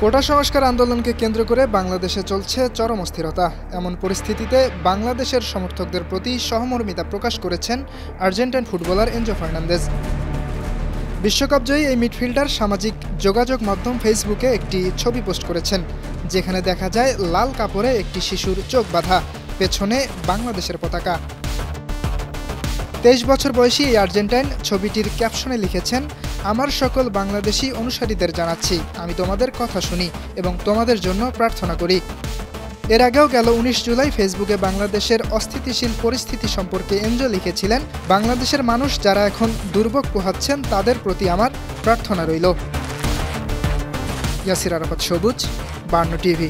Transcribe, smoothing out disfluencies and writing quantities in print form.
কোটা সংস্কার আন্দোলনকে কেন্দ্র করে বাংলাদেশে চলছে চরম অস্থিরতা। এমন পরিস্থিতিতে বাংলাদেশের সমর্থকদের প্রতি সহমর্মিতা প্রকাশ করেছেন আর্জেন্টাইন ফুটবলার এনজো ফার্নান্দেজ। বিশ্বকাপজয়ী এই মিডফিল্ডার সামাজিক যোগাযোগ মাধ্যম ফেসবুকে একটি ছবি পোস্ট করেছেন, যেখানে দেখা যায় লাল কাপড়ে একটি শিশুর চোখ বাঁধা, পেছনে বাংলাদেশের পতাকা। 23 বছর বয়সী এই আর্জেন্টাইন ছবিটির ক্যাপশনে লিখেছেন, আমার সকল বাংলাদেশি অনুসারীদের জানাচ্ছি, আমি তোমাদের কথা শুনি এবং তোমাদের জন্য প্রার্থনা করি। এর আগেও গেল 19 জুলাই ফেসবুকে বাংলাদেশের অস্থিতিশীল পরিস্থিতি সম্পর্কে এনজো লিখেছিলেন, বাংলাদেশের মানুষ যারা এখন দুর্ভোগ পোহাচ্ছেন তাদের প্রতি আমার প্রার্থনা রইল। ইয়াসির আরাফাত সবুজ, 52 টিভি।